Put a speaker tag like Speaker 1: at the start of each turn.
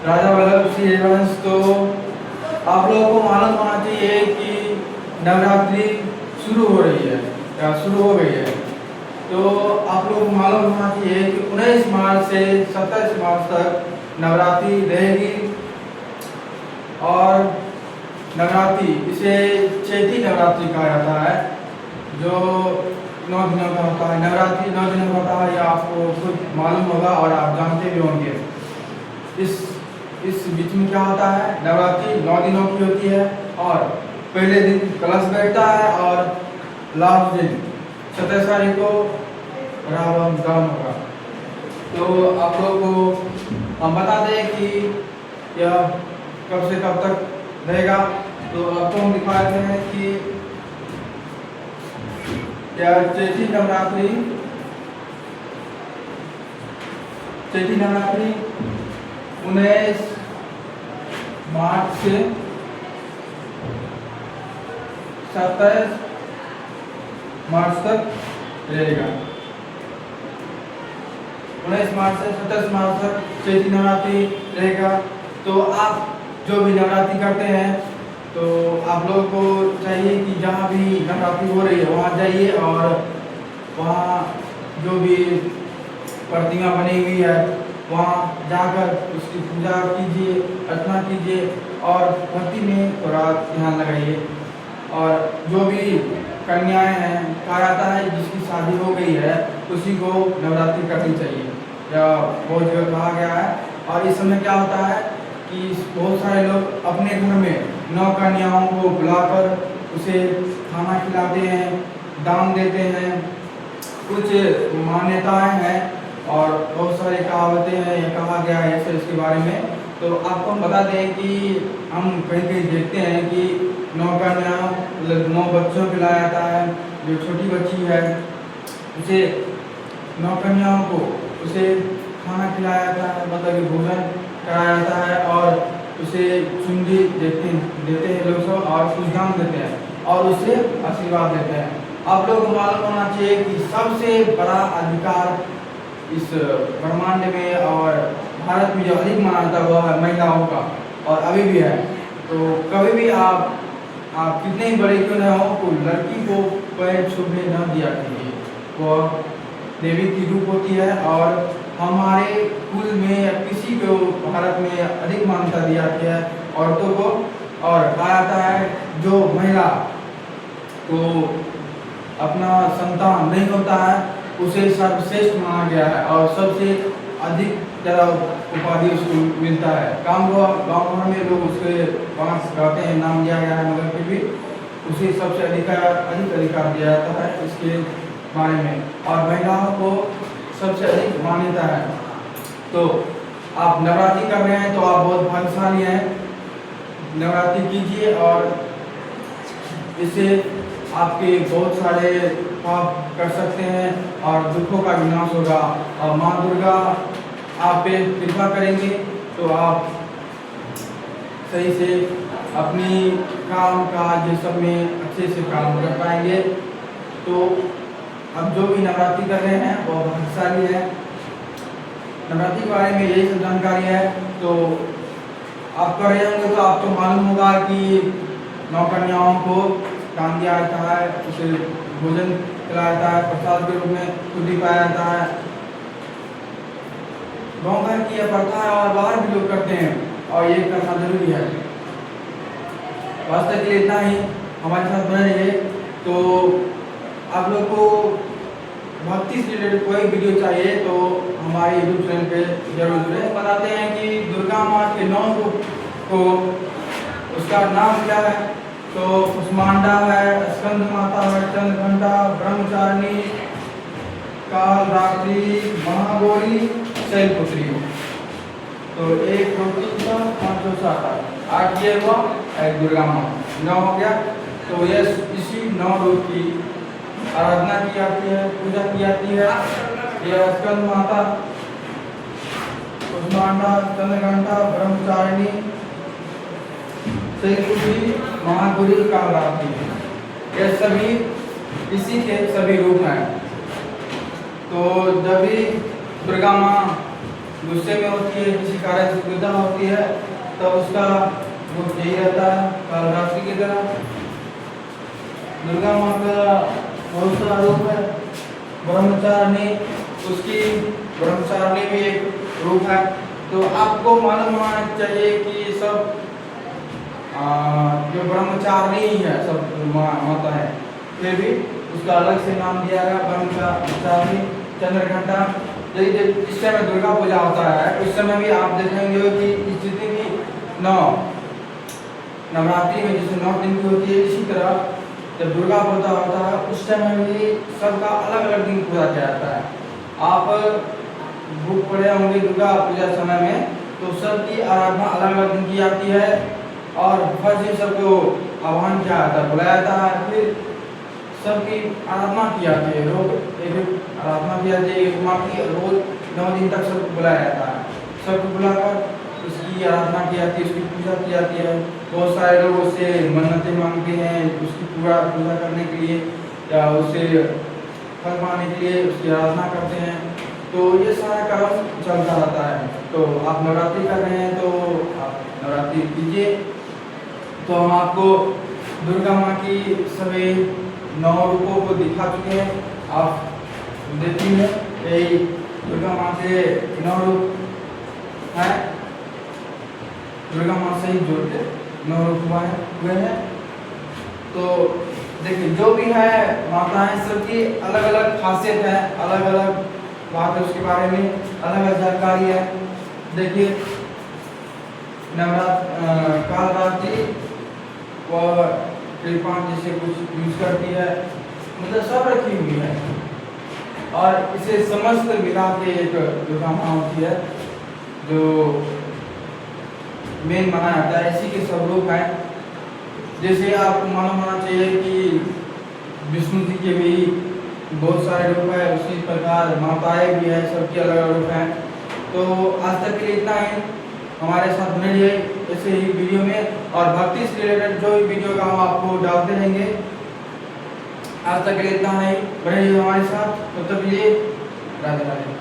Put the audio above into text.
Speaker 1: राजा वल्लभ सिंह हरिवंश। तो आप लोगों को मालूम होना चाहिए कि नवरात्रि शुरू हो रही है या शुरू हो गई है। तो आप लोगों को मालूम होना चाहिए कि 19 मार्च से 27 मार्च तक नवरात्रि रहेगी। और नवरात्रि इसे चैती नवरात्रि कहा जाता है, जो 9 दिनों का होता है। नवरात्रि 9 दिनों का होता है, यह आपको खुद मालूम होगा और आप जानते भी होंगे। इस बीच में क्या होता है, नवरात्रि 9 दिनों की होती है और पहले दिन कलश बैठता है और लास्ट दिन 27 तारीख को रावण दहन होगा। तो आप लोगों को हम बता दें कि यह कब से कब तक रहेगा। तो आपको हम दिखा देते हैं कि यह चैती नवरात्रि 19 मार्च से 27 मार्च तक रहेगा। 19 मार्च से 27 मार्च तक चैती नवरात्रि रहेगा। तो आप जो भी नवरात्रि करते हैं, तो आप लोगों को चाहिए कि जहाँ भी नवरात्रि हो रही है वहाँ जाइए और वहाँ जो भी प्रतिमा बनी हुई है वहाँ जाकर उसकी पूजा कीजिए, अर्चना कीजिए और भक्ति में थोड़ा ध्यान लगाइए। और जो भी कन्याएं हैं, कहा जाता है जिसकी शादी हो गई है उसी को नवरात्रि करनी चाहिए, या बहुत जगह कहा गया है। और इस समय क्या होता है कि बहुत सारे लोग अपने घर में 9 कन्याओं को बुलाकर उसे खाना खिलाते हैं, दान देते हैं। कुछ मान्यताएं हैं और बहुत सारी कहावतें हैं, ये कहा गया है ऐसे इसके बारे में। तो आपको हम बता दें कि हम कहीं कहीं देखते हैं कि 9 कन्याओं 9 बच्चों को लाया जाता है। जो छोटी बच्ची है उसे 9 कन्याओं को उसे खाना खिलाया जाता है, मतलब कि भोजन कराया जाता है और उसे चुंगी देते हैं लोग सब और कुछ दान देते हैं और उसे आशीर्वाद देते हैं। आप लोगों को मालूम होना चाहिए कि सबसे बड़ा अधिकार इस ब्रह्मांड में और भारत में जो अधिक माना जाता है वह है महिलाओं का, और अभी भी है। तो कभी भी आप कितने ही बड़े क्यों न हो, तो लड़की को पैर छूने न दिया कीजिए। वह देवी की रूप होती है और हमारे कुल में या किसी को भारत में अधिक मान्यता दी जाती है औरतों को। और कहा जाता है जो महिला को अपना संतान नहीं होता है उसे सर्वश्रेष्ठ माना गया है और सबसे अधिक ज़्यादा उपाधि उसको मिलता है। गाँव भर में लोग उसके पास गाते हैं, नाम दिया गया है, मगर फिर भी उसे सबसे अधिक अधिकार दिया जाता है इसके बारे में। और महिलाओं को सबसे अधिक मान्यता है। तो आप नवरात्रि कर रहे हैं तो आप बहुत भाग्यशाली हैं। नवरात्रि कीजिए और इससे आपके बहुत सारे पाप कर सकते हैं और दुखों का विनाश होगा। और माँ दुर्गा आप पे कृपा करेंगे तो आप सही से अपनी काम काज ये सब में अच्छे से काम कर पाएंगे। तो अब जो भी नवरात्रि कर रहे हैं वो भाग्यशाली है। नवरात्रि के बारे में यही सब जानकारी है। तो आप कर रहे होंगे तो आपको मालूम होगा कि 9 कन्याओं को दान दिया जाता है, उसे भोजन खिलाया जाता है, प्रसाद के रूप में खुदी पाया जाता है। गाँव घर की यह प्रथा है और बाहर भी लोग करते हैं और ये करना जरूरी है। वास्तव के लिए इतना ही, हमारे साथ बने रहिए। तो आप लोग को भक्ति से रिलेटेड कोई वीडियो चाहिए तो हमारे यूट्यूब चैनल पे जरूर जुड़े। बताते हैं कि दुर्गा माँ के 9 रूप को उसका नाम क्या है। तो कुष्मांडा है, स्कंद माता है, चंद्रघंटा, ब्रह्मचारिणी, कालरात्रि, महागौरी, शैलपुत्री। तो 1 2 3 4 5 6 7 8 ये हुआ, एक दुर्गा माँ 9 हो गया। तो ये इसी 9 रूप की आराधना की जाती है, पूजा की जाती है। यह स्कंद माता, कुष्मांडा, चंद्रघंटा, ब्रह्मचारिणी, शैलपुत्री, महागौरी, कालरात्रि, ये सभी इसी के सभी रूप हैं। तो जब भी दुर्गा माँ गुस्से में होती है, किसी कारण से विदा होती है, तब उसका रूप यही रहता है कालरात्रि की तरह। दुर्गा माँ का बहुत सारा रूप है। ब्रह्मचारिणी, उसकी ब्रह्मचारिणी भी एक रूप है। तो आपको मालूम होना चाहिए कि सब जो ब्रह्मचारिणी है सब माता है, फिर भी उसका अलग से नाम दिया गया ब्रह्मचारिणी। चंद्रघंटा, यदि इस समय दुर्गा पूजा होता है उस समय भी आप देखेंगे कि जितनी भी नवरात्रि में जैसे 9 दिन की होती है, इसी तरह जब दुर्गा पूजा होता है उस समय भी सबका अलग अलग दिन पूजा किया जाता है। आप बुक पढ़े होंगे दुर्गा पूजा समय में, तो सबकी आराधना अलग अलग दिन की जाती है और फर्स्ट दिन सबको आह्वान किया जाता है, बुलाया जाता है, फिर सबकी आराधना की जाती है। रोज एक आराधना की जाती है, एक माँ की रोज 9 दिन तक सबको बुलाया जाता है। सबको बुलाकर उसकी आराधना की जाती है, उसकी पूजा की जाती है। बहुत सारे लोग उससे मन्नतें मांगते हैं उसकी पूजा करने के लिए या उससे फल पाने के लिए उसकी आराधना करते हैं। तो ये सारा काम चलता रहता है। तो आप नवरात्रि कर रहे हैं तो आप नवरात्रि कीजिए। तो हम आपको दुर्गा माँ की सभी 9 रूपों को दिखा चुके हैं। आप देखती हैं यही दुर्गा माँ के 9 रूप हैं, दुर्गा माँ से ही जोड़ के 9 रूप हुए हैं। तो देखिए जो भी है माताएं सबकी अलग अलग खासियत है, अलग अलग बात है उसके बारे में, अलग अलग जानकारी है। देखिए कालरात्रि और कृपा जैसे कुछ यूज करती है, मतलब सब रखी हुई है और इसे समस्त मिला के एक दुर्गा माँ होती है जो मेन माना जाता है। इसी के सब रूप हैं। जैसे आपको मालूम होना चाहिए कि विष्णु जी के भी बहुत सारे रूप है, उसी प्रकार माताएं भी है, सबके अलग अलग रूप हैं। तो आज तक के लिए इतना ही। हमारे साथ बने रहिए ऐसे ही वीडियो में और भक्ति से रिलेटेड जो भी वीडियो का हम आपको डालते रहेंगे। आज तक के लिए इतना ही, बने रहिए हमारे साथ। तब तक के लिए राधे राधे।